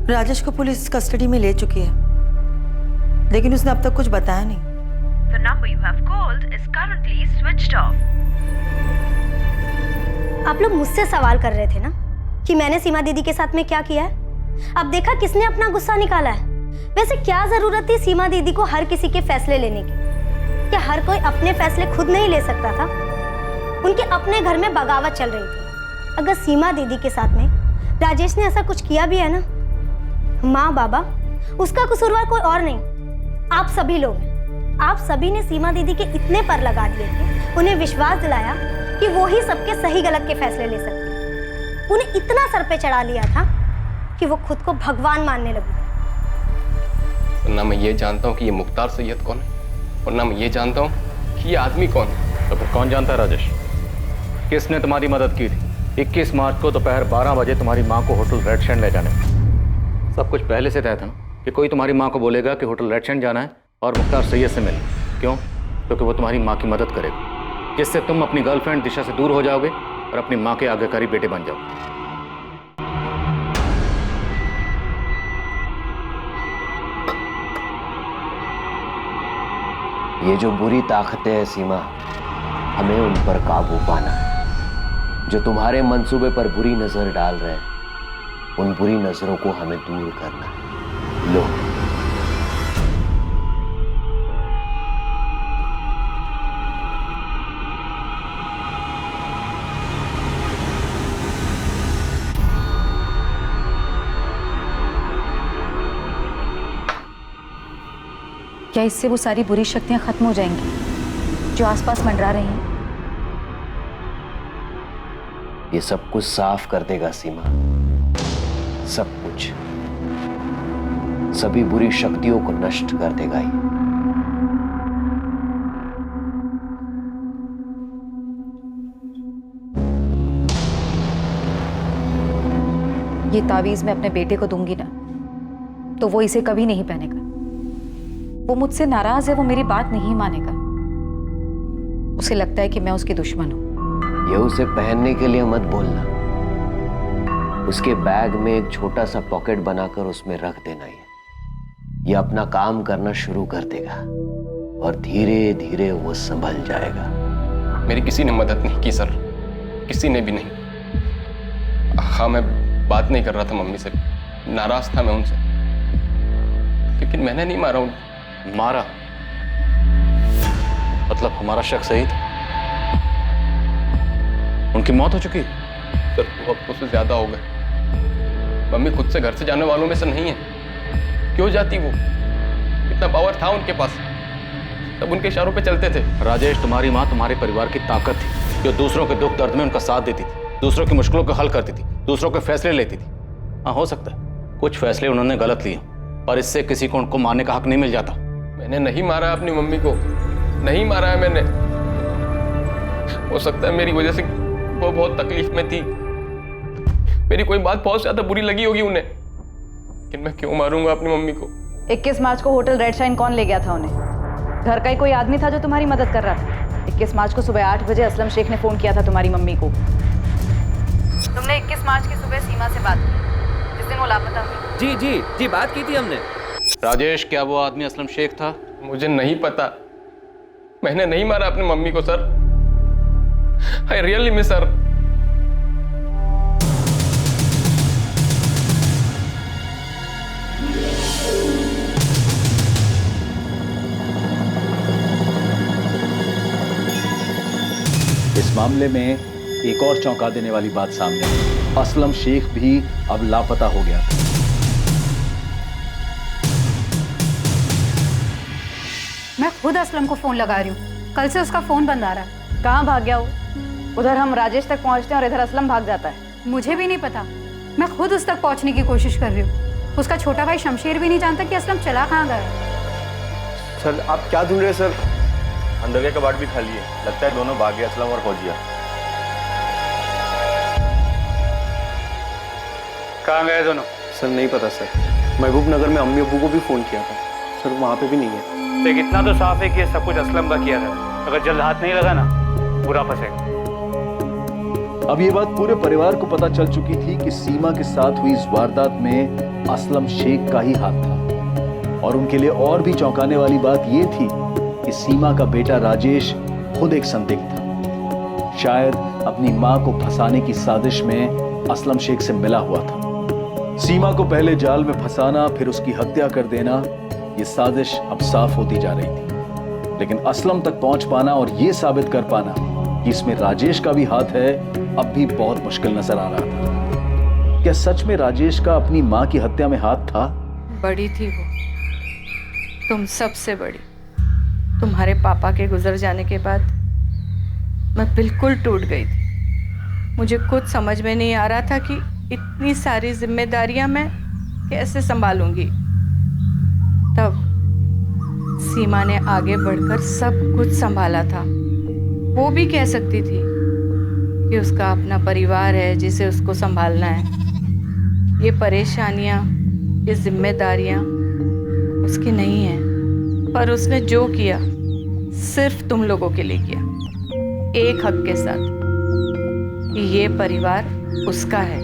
राजेश को पुलिस कस्टडी में ले चुकी है, लेकिन उसने अब तक कुछ बताया नहीं। The number you have called is currently switched off. आप लोग मुझसे सवाल कर रहे थे ना कि मैंने सीमा दीदी के साथ में क्या किया है। अब देखा किसने अपना गुस्सा निकाला है। वैसे क्या जरूरत थी सीमा दीदी को हर किसी के फैसले लेने की? क्या हर कोई अपने फैसले खुद नहीं ले सकता था? उनके अपने घर में बगावत चल रही थी। अगर सीमा दीदी के साथ में राजेश ने ऐसा कुछ किया भी है ना, माँ बाबा, उसका कसूरवार कोई और नहीं, आप सभी लोग हैं। आप सभी ने सीमा दीदी के इतने पर लगा दिए थे, उन्हें विश्वास दिलाया कि वो ही सबके सही गलत के फैसले ले सकते हैं। उन्हें इतना सर पे चढ़ा लिया था कि वो खुद को भगवान मानने लगी। ना मैं ये जानता हूँ कि ये मुख्तार सैयद कौन है, और ना मैं ये जानता हूँ कि ये आदमी कौन है। तो फिर कौन जानता है राजेश? किसने तुम्हारी मदद की थी 21 मार्च को दोपहर 12 बजे तुम्हारी माँ को होटल रेड शाइन ले जाने में? सब कुछ पहले से तय था ना कि कोई तुम्हारी माँ को बोलेगा कि होटल रेड शाइन जाना है और मुख्तार सैयद से मिले। क्यों? क्योंकि वो तुम्हारी माँ की मदद करेगा, जिससे तुम अपनी गर्लफ्रेंड दिशा से दूर हो जाओगे और अपनी माँ के आज्ञाकारी बेटे बन जाओगे। ये जो बुरी ताकतें हैं सीमा, हमें उन पर काबू पाना है। जो तुम्हारे मंसूबे पर बुरी नजर डाल रहे हैं, उन बुरी नजरों को हमें दूर करना है। लो, क्या इससे वो सारी बुरी शक्तियां खत्म हो जाएंगी जो आसपास मंडरा रही हैं? ये सब कुछ साफ कर देगा सीमा, सब कुछ, सभी बुरी शक्तियों को नष्ट कर देगा ये तावीज मैं अपने बेटे को दूंगी ना, तो वो इसे कभी नहीं पहनेगा। वो मुझसे नाराज है, वो मेरी बात नहीं मानेगा। उसे लगता है कि मैं उसकी दुश्मन हूं। ये उसे पहनने के लिए मत बोलना, उसके बैग में एक छोटा सा पॉकेट बनाकर उसमें रख देना। ये अपना काम करना शुरू कर देगा और धीरे धीरे वो संभल जाएगा। मेरी किसी ने मदद नहीं की सर, किसी ने भी नहीं। हाँ, मैं बात नहीं कर रहा था मम्मी से, नाराज था मैं उनसे, लेकिन मैंने नहीं मारा उनको। मारा मतलब हमारा शक सही था, उनकी मौत हो चुकी। सर वो अब उससे ज्यादा हो गए। मम्मी खुद से घर से जाने वालों में से नहीं है, क्यों जाती वो? इतना पावर था उनके पास, सब उनके इशारों पे चलते थे। राजेश, तुम्हारी माँ तुम्हारे परिवार की ताकत थी, जो दूसरों के दुख दर्द में उनका साथ देती थी, दूसरों की मुश्किलों को हल करती थी, दूसरों के फैसले लेती थी। हाँ, हो सकता है कुछ फैसले उन्होंने गलत लिए, पर इससे किसी को उनको मारने का हक नहीं मिल जाता। मैंने नहीं मारा अपनी मम्मी को, नहीं मारा है मैंने। हो सकता है मेरी वजह से वो बहुत तकलीफ में थी, मेरी कोई बात बहुत ज्यादा बुरी लगी होगी उन्हें, लेकिन मैं क्यों मारूंगा अपनी मम्मी को? 21 मार्च को होटल रेड शाइन कौन ले गया था उन्हें? घर का ही कोई आदमी था जो तुम्हारी मदद कर रहा था। 21 मार्च को सुबह 8 बजे असलम शेख ने फोन किया था तुम्हारी मम्मी को। तुमने 21 मार्च की सुबह सीमा से बात की, जिस दिन वो लापता हुई। जी जी जी, बात की थी हमने। राजेश, क्या वो आदमी असलम शेख था? मुझे नहीं पता, मैंने नहीं मारा अपनी मम्मी को sir. I really miss her. इस मामले में एक और चौंका देने वाली बात सामने आई। असलम शेख भी अब लापता हो गया। मैं खुद असलम को फोन लगा रही हूँ, कल से उसका फोन बंद आ रहा है। कहाँ भाग गया वो? उधर हम राजेश तक पहुँचते हैं और इधर असलम भाग जाता है। मुझे भी नहीं पता, मैं खुद उस तक पहुँचने की कोशिश कर रही हूँ। उसका छोटा भाई शमशेर भी नहीं जानता कि असलम चला कहाँ गया। सर आप क्या ढूंढ रहे हैं सर? अंदर के कबाड़ भी खाली है, लगता है दोनों भागे, असलम और फौजिया। कहाँ गए दोनों? सर नहीं पता सर, महबूब नगर में अम्मी अब्बू को भी फोन किया था सर, वहाँ पे भी नहीं है। देख, इतना तो साफ है कि ये सब कुछ असलम का किया था। अगर जल्द हाथ नहीं लगा ना, बुरा फंसेगा। अब ये बात पूरे परिवार को पता चल चुकी थी कि सीमा के साथ हुई इस वारदात में असलम शेख का ही हाथ था। और उनके लिए और भी चौंकाने वाली बात ये थी कि सीमा का बेटा राजेश खुद एक संदिग्ध था। शायद अपनी मां को फंसाने की साजिश में असलम शेख से मिला हुआ था। सीमा को पहले जाल में फंसाना, फिर उसकी हत्या कर देना, ये साजिश अब साफ होती जा रही थी। लेकिन असलम तक पहुंच पाना और ये साबित कर पाना कि इसमें राजेश का भी हाथ है, अब भी बहुत मुश्किल नजर आ रहा था। क्या सच में राजेश का अपनी मां की हत्या में हाथ था? बड़ी थी वो, तुम सबसे बड़ी। तुम्हारे पापा के गुजर जाने के बाद मैं बिल्कुल टूट गई थी। मुझे खुद समझ में नहीं आ रहा था कि इतनी सारी जिम्मेदारियां मैं कैसे संभालूंगी। तब सीमा ने आगे बढ़कर सब कुछ संभाला था। वो भी कह सकती थी कि उसका अपना परिवार है जिसे उसको संभालना है। ये परेशानियां, ये जिम्मेदारियां उसकी नहीं हैं, पर उसने जो किया सिर्फ तुम लोगों के लिए किया, एक हक के साथ कि ये परिवार उसका है।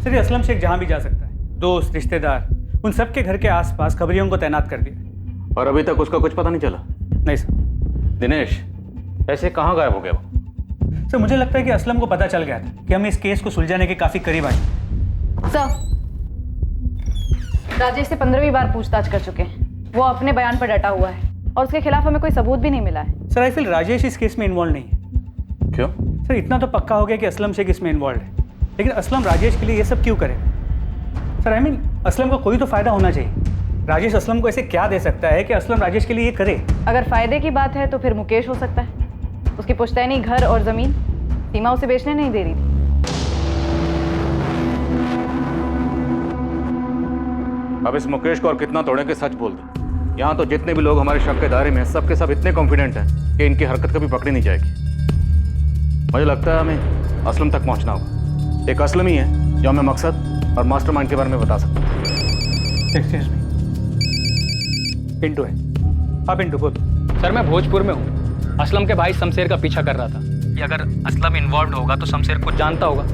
सर, ये असलम शेख जहां भी जा सकता है, दोस्त, रिश्तेदार, उन सब के घर के आसपास खबरियों को तैनात कर दिया। और अभी तक उसका कुछ पता नहीं चला? नहीं सर। दिनेश, ऐसे कहाँ गायब हो गया वो? सर, मुझे लगता है कि असलम को पता चल गया था कि हम इस केस को सुलझाने के काफी करीब आए। सर, राजेश से 15वीं बार पूछताछ कर चुके हैं। वो अपने बयान पर डटा हुआ है और उसके खिलाफ हमें कोई सबूत भी नहीं मिला है। सर, आई फील राजेश इस केस में इन्वॉल्व नहीं है। क्यों? सर, इतना तो पक्का हो गया कि असलम शेख इसमें इन्वॉल्व है, लेकिन असलम राजेश के लिए ये सब क्यों करे? सर, आई मीन असलम को कोई तो फायदा होना चाहिए। राजेश असलम को ऐसे क्या दे सकता है कि असलम राजेश के लिए ये करे? अगर फायदे की बात है तो फिर मुकेश हो सकता है। उसकी पुश्तैनी घर और जमीन सीमा उसे बेचने नहीं दे रही थी। अब इस मुकेश को और कितना तोड़े के सच बोल दे। यहाँ तो जितने भी लोग हमारे शक के दायरे में हैं, सब के सब इतने कॉन्फिडेंट हैं कि इनकी हरकत कभी पकड़ी नहीं जाएगी। मुझे लगता है हमें असलम तक पहुँचना होगा। एक असलम ही है जो हमें मकसद और मास्टरमाइंड के बारे में बता सकता है। एक्सक्यूज मी, पिंटू है। हाँ पिंटू, बोल। सर मैं भोजपुर में हूँ। असलम के भाई शमशेर का पीछा कर रहा था कि अगर असलम इन्वॉल्व होगा तो शमशेर कुछ जानता होगा।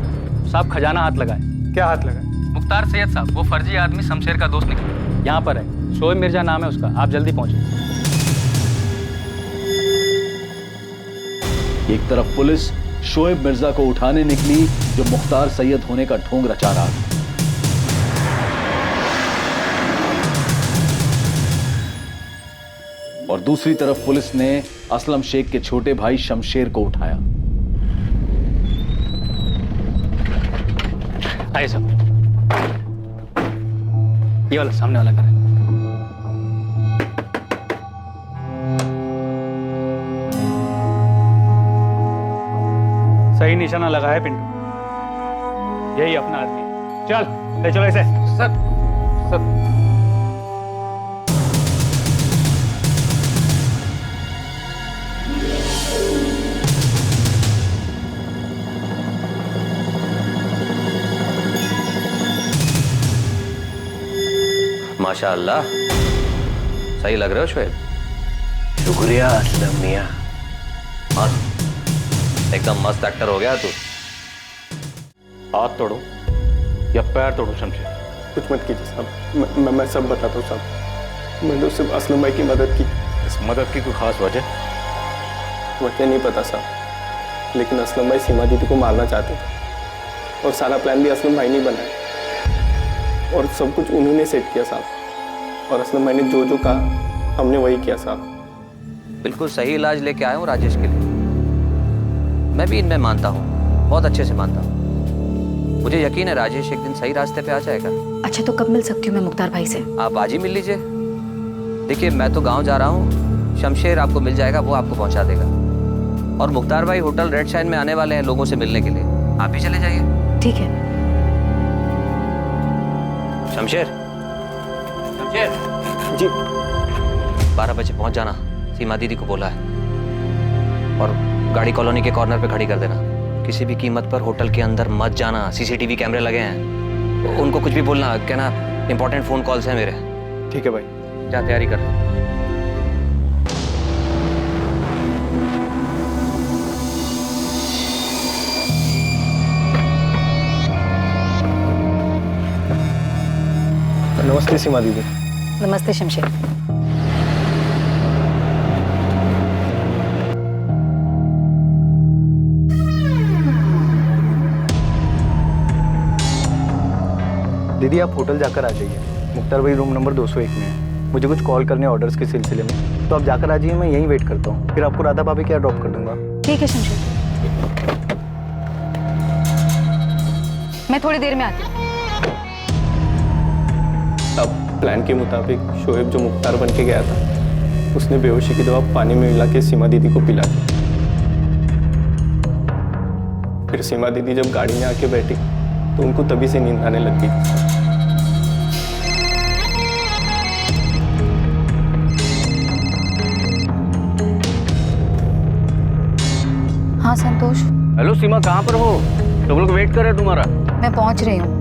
साहब खजाना हाथ लगाए। क्या हाथ लगाए? मुख्तार सैयद साहब, वो फर्जी आदमी शमशेर का दोस्त निकला। यहाँ पर है, शोएब मिर्जा नाम है उसका, आप जल्दी पहुँचे। एक तरफ पुलिस शोएब मिर्जा को उठाने निकली जो मुख्तार सैयद होने का ढोंग रचा रहा था। और दूसरी तरफ पुलिस ने असलम शेख के छोटे भाई शमशेर को उठाया। आइए साहब, ये वाला सामने वाला घर है। सही निशाना लगा है पिंटू, यही अपना आदमी है। चल ले चलो इसे। सर माशाअल्लाह, सही लग रहे हो शोएब। शुक्रिया असलम मियां। मस्त, एकदम मस्त एक्टर हो गया तू। हाथ तोड़ो या पैर तोड़ो शमशेर। कुछ मत कीजिए साहब, मैं सब बताता हूँ साहब। मैंने सिर्फ असलम भाई की मदद की। इस मदद की कोई खास वजह नहीं पता साहब, लेकिन असलम भाई सीमा दीदी को मारना चाहते थे और सारा प्लान भी असलम भाई ने बनाया और सब कुछ उन्होंने सेट किया साहब। और असलम भाई ने जो जो कहा हमने वही किया साहब। बिल्कुल सही इलाज लेके आया हूँ राजेश के लिए। मैं भी इनमें मानता हूँ, बहुत अच्छे से मानता हूँ। मुझे यकीन है राजेश एक दिन सही रास्ते पे आ जाएगा। अच्छा तो कब मिल सकती हूँ मैं मुख्तार भाई से? आप आज ही मिल लीजिए। देखिए मैं तो गांव जा रहा हूँ, शमशेर आपको मिल जाएगा, वो आपको पहुंचा देगा। और मुख्तार भाई होटल रेड शाइन में आने वाले हैं लोगों से मिलने के लिए, आप भी चले जाइए। ठीक है। शमशेर जी 12 बजे पहुंच जाना, सीमा दीदी को बोला है। और गाड़ी कॉलोनी के कॉर्नर पे खड़ी कर देना। किसी भी कीमत पर होटल के अंदर मत जाना, सीसीटीवी कैमरे लगे हैं। उनको कुछ भी बोलना, कहना इंपॉर्टेंट फोन कॉल्स हैं मेरे। ठीक है भाई, जा तैयारी कर। नमस्ते सीमा दीदी। नमस्ते शमशेर। दीदी आप होटल जाकर आ जाइए। मुख्तार भाई रूम नंबर 201 में है। मुझे कुछ कॉल करने ऑर्डर्स के सिलसिले में, तो आप जाकर आ जाइए, मैं यहीं वेट करता हूँ। फिर आपको राधा भाभी क्या ड्रॉप कर दूंगा। ठीक है शमशेर, मैं थोड़ी देर में आती हूँ। अब प्लान के मुताबिक शोएब जो मुख्तार बन के गया था, उसने बेहोशी की दवा पानी में मिला के सीमा दीदी को पिला दी। फिर सीमा दीदी जब गाड़ी में आके बैठी तो उनको तभी से नींद आने लग गई। हाँ संतोष। हेलो सीमा, कहाँ पर हो? सब लोग वेट कर रहे हैं तुम्हारा। मैं पहुंच रही हूँ।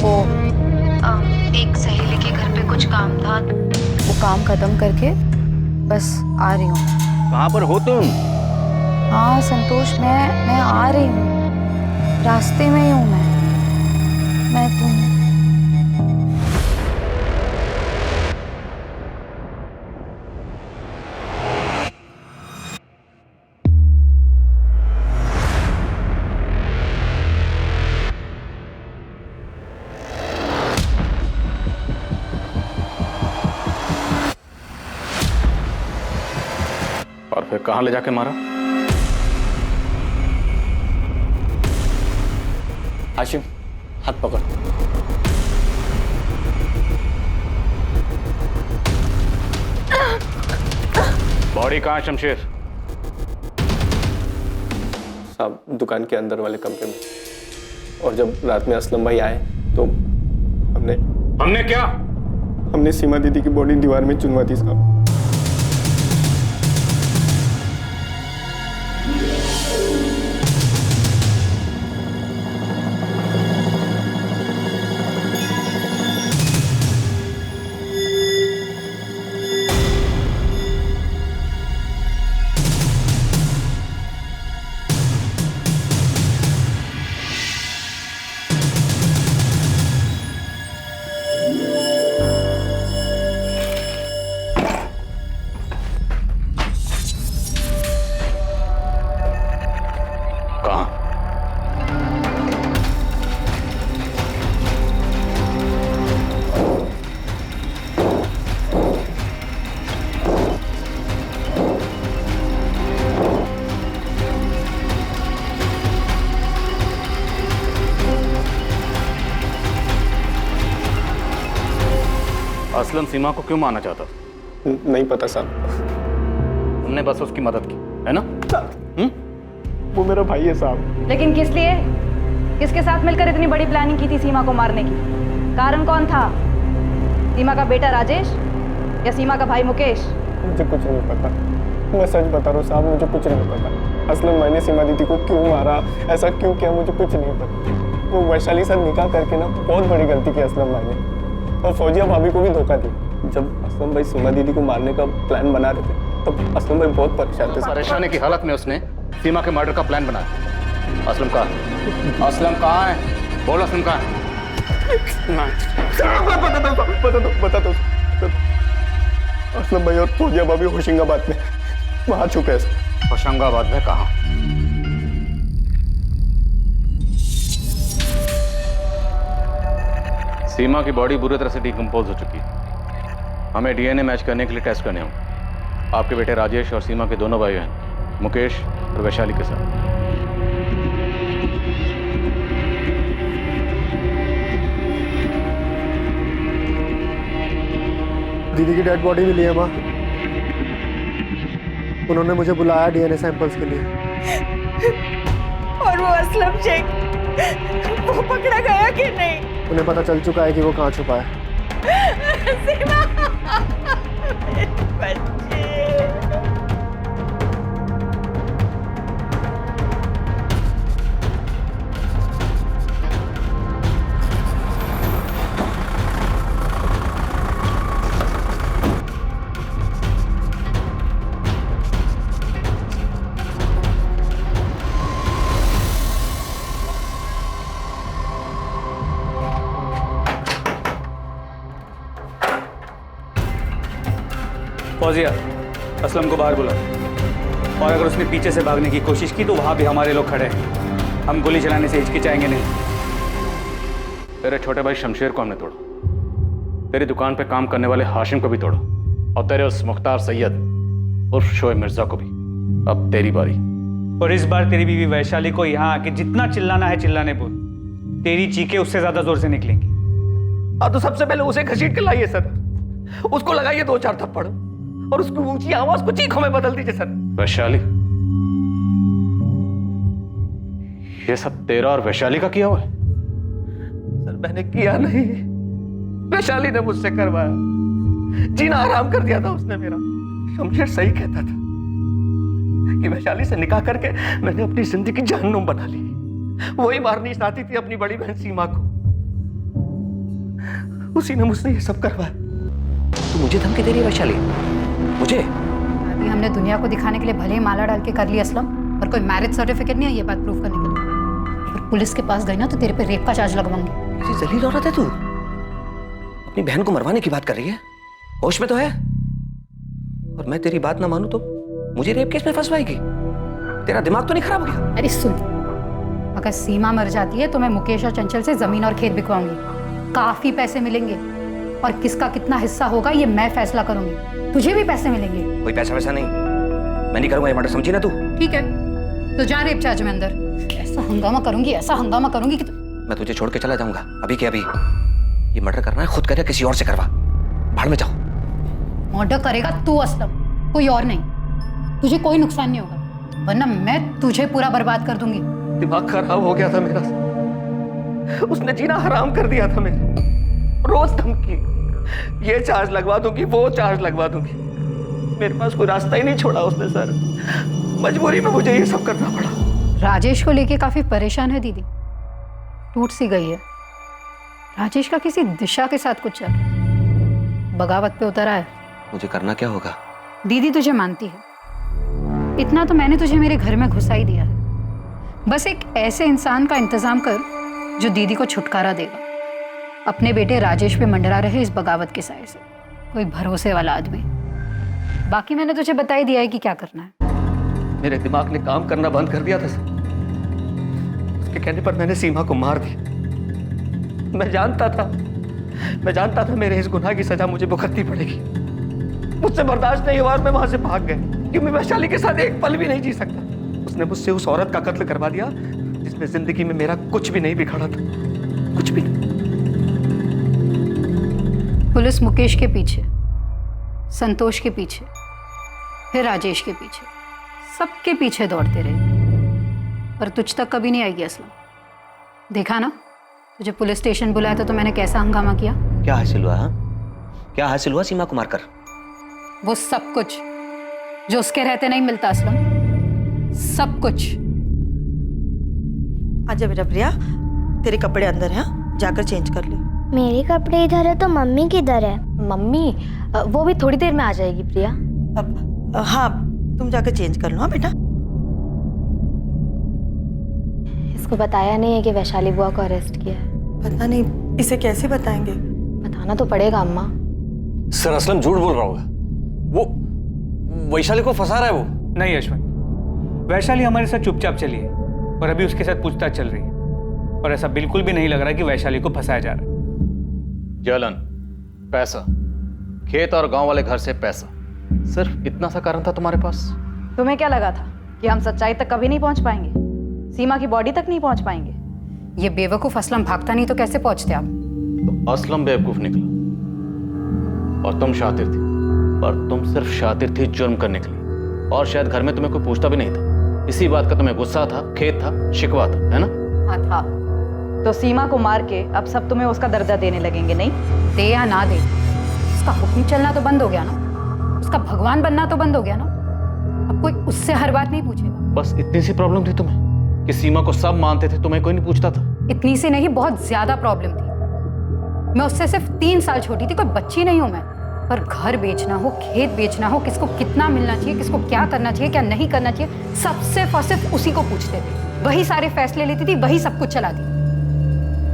वो एक सहेली के घर पे कुछ काम था, वो काम खत्म करके बस आ रही हूँ। कहाँ पर हो तुम? हाँ संतोष, मैं आ रही हूँ, रास्ते में ही हूँ मैं तुम। और फिर कहाँ ले जाके मारा? हाशिम, हाथ पकड़। बॉडी कहाँ है शमशेर? साहब दुकान के अंदर वाले कमरे में। और जब रात में असलम भाई आए तो हमने क्या? हमने सीमा दीदी की बॉडी दीवार में चुनवा दी साहब। असलम सीमा को क्यों मारना चाहता था? नहीं पता साहब। तुमने बस उसकी मदद की है ना? वो मेरा भाई है साहब। लेकिन किस लिए? किसके साथ मिलकर इतनी बड़ी प्लानिंग की थी सीमा को मारने की? कारण कौन था? सीमा का बेटा राजेश या सीमा का भाई मुकेश? मुझे कुछ नहीं पता, मैं सच बता रहा हूँ साहब, मुझे कुछ नहीं पता। असलम मैंने सीमा दीदी को क्यों मारा, ऐसा क्यों किया, मुझे कुछ नहीं पता। वो वैशाली साथ निकाह करके ना बहुत बड़ी गलती की असलम भाई ने, और फौजिया भाभी को भी धोखा दिया। जब असलम भाई सीमा दीदी को मारने का प्लान बना रहे थे तब असलम भाई बहुत परेशान थे। परेशानी की हालत में उसने सीमा के मर्डर का प्लान बनाया। असलम कहाँ? असलम कहाँ है? बोल असलम कहाँ है? बता दो। असलम भाई और फौजिया भाभी होशंगाबाद में वहां छुपे हैं। होशंगाबाद में कहाँ? सीमा की बॉडी बुरी तरह से डिकम्पोज हो चुकी है। हमें डीएनए मैच करने के लिए टेस्ट करने होंगे। आपके बेटे राजेश और सीमा के दोनों भाई हैं, मुकेश और वैशाली के साथ। दीदी की डेड बॉडी मिली है माँ। उन्होंने मुझे बुलाया डीएनए सैंपल्स के लिए। और वो असलम शेख, वो पकड़ा गया कि नहीं? उन्हें पता चल चुका है कि वो कहाँ छुपा है। सीमा, मेरे बच्चे। फौजिया, असलम को बाहर बुला, और अगर उसने पीछे से भागने की कोशिश की तो वहां भी हमारे लोग खड़े हैं। हम गोली चलाने से हिचकिचाएंगे नहीं। तेरे छोटे भाई शमशेर को हमने तोड़ा, तेरी दुकान पे काम करने वाले हाशिम को भी तोड़ा, और तेरे उस मुख्तार सैयद उर्फ शोएब मिर्जा को भी। अब तेरी बारी। और इस बार तेरी बीवी वैशाली को यहाँ आके जितना चिल्लाना है चिल्लाने बोल। तेरी चीखें उससे ज्यादा जोर से निकलेंगी। हाँ तो सबसे पहले उसे घसीट के लाइए सर, उसको लगाइए 2-4 थप्पड़ और उसकी ऊंची आवाज को चीखों में बदल दीजिए सर। वैशाली, ये सब तेरा और वैशाली का किया हुआ है? सर मैंने किया नहीं, वैशाली ने मुझसे करवाया। जीना आराम कर दिया था उसने मेरा। शमशेर सही कहता था कि वैशाली से निकाह करके मैंने अपनी जिंदगी जहन्नुम बना ली। वही मारनी चाहती थी अपनी बड़ी बहन सीमा को, उसी ने मुझसे ये सब करवाया। तू मुझे धमकी दे रही है वैशाली? मुझे? अभी हमने दुनिया को दिखाने के लिए भले ही माला डाल के कर लिया असलम, पर कोई मैरिज सर्टिफिकेट नहीं है ये बात प्रूफ करने के लिए। और पुलिस के पास गई ना तो तेरे पे रेप का चार्ज लगवाऊंगी। किसी जलील औरत है तू, अपनी बहन को मरवाने की बात कर रही है? होश में तो है? और मैं तेरी बात ना मानूं तो मुझे रेप केस में फंसवाएगी? तेरा दिमाग तो नहीं खराब हो गया? अरे सुन, अगर सीमा मर जाती है तो मैं मुकेश और चंचल से जमीन और खेत बिकवाऊंगी। काफी पैसे मिलेंगे और किसका कितना हिस्सा होगा ये मैं फैसला करूंगी। तुझे भी पैसे मिलेंगे। कोई पैसा वैसा नहीं, मैं नहीं करूंगा ये मर्डर, समझी ना तू? ठीक है तो जा रेप चार्ज में अंदर। ऐसा हंगामा करूंगी, ऐसा हंगामा करूंगी कि मैं तुझे छोड़ के चला जाऊंगा अभी के अभी। ये मर्डर करना है खुद करे, किसी और से करवा, भाड़ में जाओ। मर्डर करेगा तू असलम, कोई और नहीं। तुझे कोई नुकसान नहीं होगा, वरना मैं तुझे पूरा बर्बाद कर दूंगी। दिमाग खराब हो गया था मेरा, उसने जीना हराम कर दिया था मेरा। रोज धमकी, ये चार्ज लगवा दूंगी, वो चार्ज लगवा दूंगी। मेरे पास कोई रास्ता ही नहीं छोड़ा उसने सर, मजबूरी में मुझे ये सब करना पड़ा। राजेश को लेके काफी परेशान है दीदी, टूट सी गई है। राजेश का किसी दिशा के साथ कुछ चल रहा है, बगावत पे उतरा है। मुझे करना क्या होगा? दीदी तुझे मानती है, इतना तो मैंने तुझे मेरे घर में घुसा ही दिया है। बस एक ऐसे इंसान का इंतजाम कर जो दीदी को छुटकारा देगा। अपने बेटे राजेश पे मंडरा रहे इस बगावत के साए से, कोई भरोसे वाला आदमी। बाकी मैंने तुझे बता ही दिया है कि क्या करना है। मेरे दिमाग ने काम करना बंद कर दिया था सर, उसके कहने पर मैंने सीमा को मार दिया। मैं जानता था मेरे इस गुनाह की सजा मुझे भुगतनी पड़ेगी। मुझसे बर्दाश्त नहीं हुआ और मैं वहां से भाग गया, क्योंकि मैं वैशाली के साथ एक पल भी नहीं जी सकता। उसने मुझसे उस औरत का कत्ल करवा दिया जिसमें जिंदगी में मेरा कुछ भी नहीं बिखरा था, कुछ भी। पुलिस मुकेश के पीछे, संतोष के पीछे, फिर राजेश के पीछे, सबके पीछे दौड़ते रहे, पर तुझ तक कभी नहीं आएगी असलम। देखा ना, तुझे पुलिस स्टेशन बुलाया था तो मैंने कैसा हंगामा किया। क्या हासिल हुआ? हाँ, क्या हासिल हुआ सीमा को मारकर? वो सब कुछ जो उसके रहते नहीं मिलता असलम, सब कुछ। आजा बेटा प्रिया, तेरे कपड़े अंदर हैं, जाकर चेंज कर ले। मेरे कपड़े इधर है तो मम्मी किधर है? मम्मी वो भी थोड़ी देर में आ जाएगी प्रिया। अब हाँ, तुम जाकर चेंज कर लो। हाँ बेटा। इसको बताया नहीं है कि वैशाली बुआ को अरेस्ट किया है। पता नहीं, इसे कैसे बताएंगे? बताना तो पड़ेगा अम्मा। सर असलम झूठ बोल रहा होगा, वो वैशाली को फंसा रहा है वो। नहीं अश्विन, वैशाली हमारे साथ चुपचाप चली है और अभी उसके साथ पूछताछ चल रही है, और ऐसा बिल्कुल भी नहीं लग रहा कि वैशाली को फंसाया जा रहा है। जलन, पैसा, खेत और गांव वाले घर से पैसा, सिर्फ इतना सा कारण था तुम्हारे पास? तुम्हें क्या लगा था कि हम सच्चाई तक कभी नहीं पहुंच पाएंगे, सीमा की बॉडी तक नहीं पहुंच पाएंगे? ये बेवकूफ असलम भागता नहीं तो कैसे पहुंचते आप? तो असलम बेवकूफ निकला और तुम शातिर थी, पर तुम सिर्फ शातिर थी जुर्म करने के लिए, और शायद घर में तुम्हें कोई पूछता भी नहीं था। इसी बात का तुम्हें गुस्सा था, खेद था, शिकवा था, है ना? हाँ था। तो सीमा को मार के अब सब तुम्हें उसका दर्जा देने लगेंगे, नहीं? दे या ना दे, उसका हुक्म चलना तो बंद हो गया ना, उसका भगवान बनना तो बंद हो गया ना। अब कोई उससे हर बात नहीं पूछेगा। बस इतनी सी प्रॉब्लम थी तुम्हें कि सीमा को सब मानते थे, तुम्हें कोई नहीं पूछता था? इतनी सी नहीं, बहुत ज्यादा प्रॉब्लम थी। मैं उससे सिर्फ 3 साल छोटी थी, कोई बच्ची नहीं हूं मैं। पर घर बेचना हो, खेत बेचना हो, किसको कितना मिलना चाहिए, किसको क्या करना चाहिए, क्या नहीं करना चाहिए, सब सिर्फ और सिर्फ उसी को पूछते थे। वही सारे फैसले लेती थी, वही सब कुछ चलाती।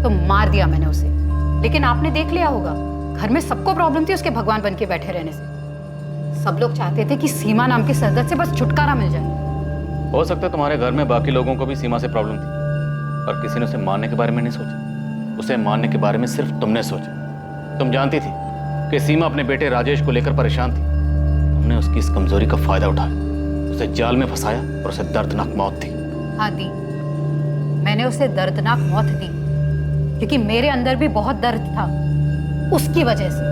तो मार दिया मैंने उसे। लेकिन आपने देख लिया होगा, घर में सबको प्रॉब्लम थी उसके भगवान बन के बैठे रहने से। सब लोग चाहते थे कि सीमा नाम के सरदर्द से बस छुटकारा मिल जाए। हो सकता है तुम्हारे घर में बाकी लोगों को भी सीमा से प्रॉब्लम थी, पर किसी ने उसे मारने के बारे में नहीं सोचा। उसे मारने के बारे में सिर्फ तुमने सोचा। तुम जानती थी कि सीमा अपने बेटे राजेश को लेकर परेशान थी। तुमने उसकी इस कमजोरी का फायदा उठाया, उसे जाल में फंसाया और उसे दर्दनाक मौत दी। हाँ दी, मैंने उसे दर्दनाक मौत दी, क्योंकि मेरे अंदर भी बहुत दर्द था उसकी वजह से।